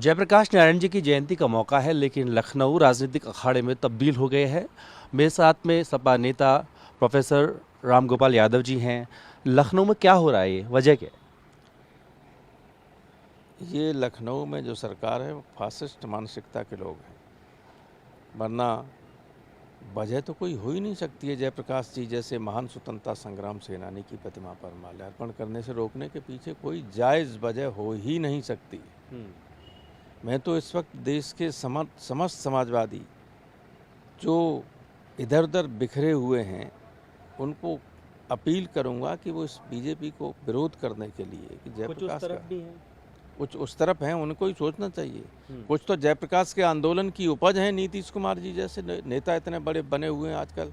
जयप्रकाश नारायण जी की जयंती का मौका है, लेकिन लखनऊ राजनीतिक अखाड़े में तब्दील हो गए हैं। मेरे साथ में सपा नेता प्रोफेसर रामगोपाल यादव जी हैं। लखनऊ में क्या हो रहा है, ये वजह क्या है? ये लखनऊ में जो सरकार है वो फासिस्ट मानसिकता के लोग हैं, वरना वजह तो कोई हो ही नहीं सकती है। जयप्रकाश जी जैसे महान स्वतंत्रता संग्राम सेनानी की प्रतिमा पर माल्यार्पण करने से रोकने के पीछे कोई जायज़ वजह हो ही नहीं सकती। मैं तो इस वक्त देश के समस्त समाजवादी जो इधर उधर बिखरे हुए हैं उनको अपील करूंगा कि वो इस बीजेपी को विरोध करने के लिए कि जयप्रकाश कुछ उस तरफ हैं, उनको ही सोचना चाहिए। कुछ तो जयप्रकाश के आंदोलन की उपज है। नीतीश कुमार जी जैसे नेता इतने बड़े बने हुए हैं आजकल,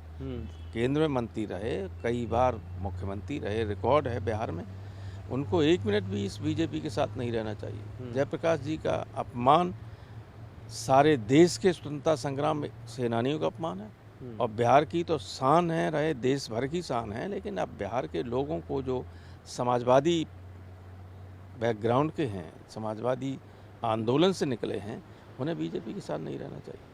केंद्र में मंत्री रहे, कई बार मुख्यमंत्री रहे, रिकॉर्ड है बिहार में। उनको एक मिनट भी इस बीजेपी के साथ नहीं रहना चाहिए। जयप्रकाश जी का अपमान सारे देश के स्वतंत्रता संग्राम सेनानियों का अपमान है, और बिहार की तो शान है, रहे देश भर की शान है। लेकिन अब बिहार के लोगों को जो समाजवादी बैकग्राउंड के हैं, समाजवादी आंदोलन से निकले हैं, उन्हें बीजेपी के साथ नहीं रहना चाहिए।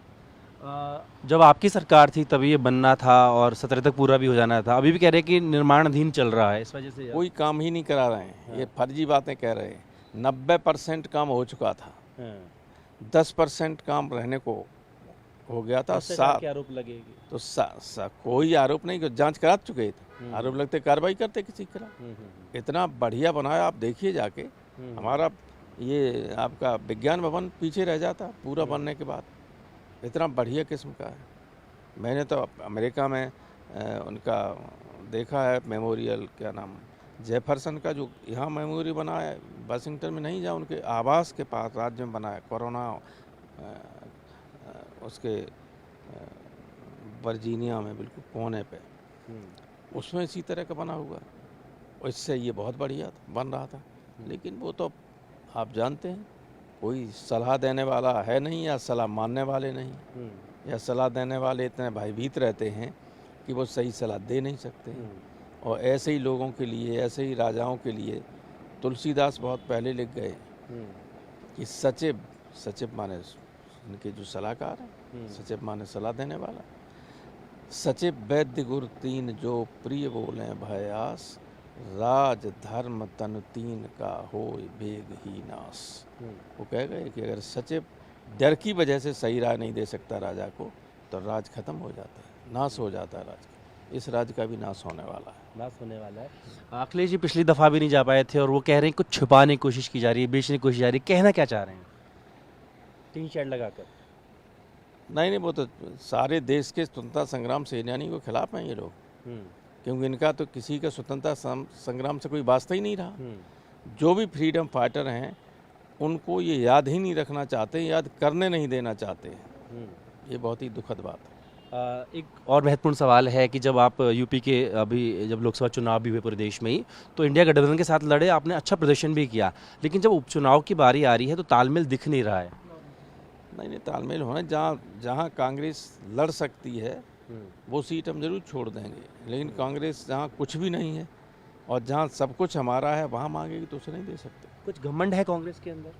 जब आपकी सरकार थी तभी ये बनना था और 17 तक पूरा भी हो जाना था। अभी भी कह रहे हैं कि निर्माणाधीन चल रहा है, इस वजह से कोई काम ही नहीं करा रहे हैं। ये फर्जी बातें कह रहे हैं। 90% काम हो चुका था, 10% काम रहने को हो गया था। आरोप लगेगी तो कोई आरोप नहीं, जांच करा चुके थे। आरोप लगते कार्रवाई करते किसी के खिलाफ। इतना बढ़िया बनाया, आप देखिए जाके। हमारा ये आपका विज्ञान भवन पीछे रह जाता पूरा बनने के बाद। इतना बढ़िया किस्म का है। मैंने तो अमेरिका में उनका देखा है मेमोरियल, क्या नाम, जेफरसन का जो यहाँ मेमोरियल बना है वाशिंगटन में नहीं, जहाँ उनके आवास के पास राज्य में बना है, कोरोना उसके वर्जीनिया में बिल्कुल कोने पे, उसमें इसी तरह का बना हुआ। और इससे ये बहुत बढ़िया बन रहा था। लेकिन वो तो आप जानते हैं, कोई सलाह देने वाला है नहीं, या सलाह मानने वाले नहीं, या सलाह देने वाले इतने भयभीत रहते हैं कि वो सही सलाह दे नहीं सकते। और ऐसे ही लोगों के लिए, ऐसे ही राजाओं के लिए तुलसीदास बहुत पहले लिख गए कि सचिव माने इनके जो सलाहकार हैं, सचिव माने सलाह देने वाला। सचिव वैद्य गुर तीन जो प्रिय बोले भयास, राज धर्म तन तीन का हो बेग ही नाश। वो कह गए कि अगर सचिव डर की वजह से सही राय नहीं दे सकता राजा को, तो राज खत्म हो जाता है, नाश हो जाता है राज। इस राज का भी नाश होने वाला है। नाश होने वाला है। अखिलेश जी पिछली दफ़ा भी नहीं जा पाए थे और वो कह रहे हैं कुछ छुपाने की कोशिश की जा रही है, बेचने की कोशिश जा रही है। कहना क्या चाह रहे हैं? टीन शेड लगाकर? नहीं, वो तो सारे देश के स्वतंत्रता संग्राम सेनानी के खिलाफ हैं ये लोग। क्योंकि इनका तो किसी का स्वतंत्रता संग्राम से कोई वास्ता ही नहीं रहा। जो भी फ्रीडम फाइटर हैं उनको ये याद ही नहीं रखना चाहते, याद करने नहीं देना चाहते। ये बहुत ही दुखद बात है। एक और महत्वपूर्ण सवाल है कि जब आप यूपी के अभी जब लोकसभा चुनाव भी हुए पूरे देश में ही, तो इंडिया गठबंधन के साथ लड़े, आपने अच्छा प्रदर्शन भी किया। लेकिन जब उपचुनाव की बारी आ रही है तो तालमेल दिख नहीं रहा है। नहीं, तालमेल होना, जहाँ कांग्रेस लड़ सकती है वो सीट हम जरूर छोड़ देंगे। लेकिन कांग्रेस जहाँ कुछ भी नहीं है और जहाँ सब कुछ हमारा है, वहाँ मांगेगी तो उसे नहीं दे सकते। कुछ घमंड है कांग्रेस के अंदर?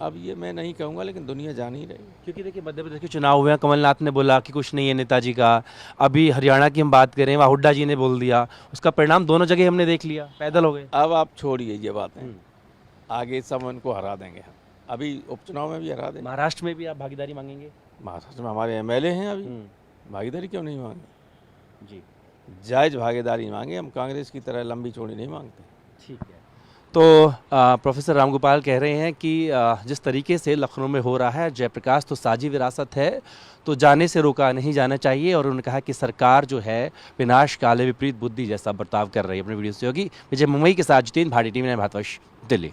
अब ये मैं नहीं कहूँगा, लेकिन दुनिया जान ही रही। क्योंकि देखिए मध्य प्रदेश के चुनाव हुए हैं, कमलनाथ ने बोला कि कुछ नहीं है नेताजी का। अभी हरियाणा की हम बात करें, वहाँ हुड्डा जी ने बोल दिया। उसका परिणाम दोनों जगह हमने देख लिया, पैदल हो गए। अब आप छोड़िए ये बातें, आगे सब उनको हरा देंगे हम। अभी उपचुनाव में भी हरा देंगे। महाराष्ट्र में भी आप भागीदारी मांगेंगे? महाराष्ट्र में हमारे एमएलए हैं, अभी भागीदारी क्यों नहीं मांगे जी? जायज़ भागीदारी मांगे, हम कांग्रेस की तरह लंबी चौड़ी नहीं मांगते। ठीक है। तो प्रोफेसर रामगोपाल कह रहे हैं कि जिस तरीके से लखनऊ में हो रहा है, जयप्रकाश तो साझी विरासत है, तो जाने से रोका नहीं जाना चाहिए। और उन्होंने कहा कि सरकार जो है विनाश काले विपरीत बुद्धि जैसा बर्ताव कर रही है। अपने वीडियो सहयोगी विजय मुंबई के साथ जितेंद्र भाटी, टीवी 9 भारतवर्ष, दिल्ली।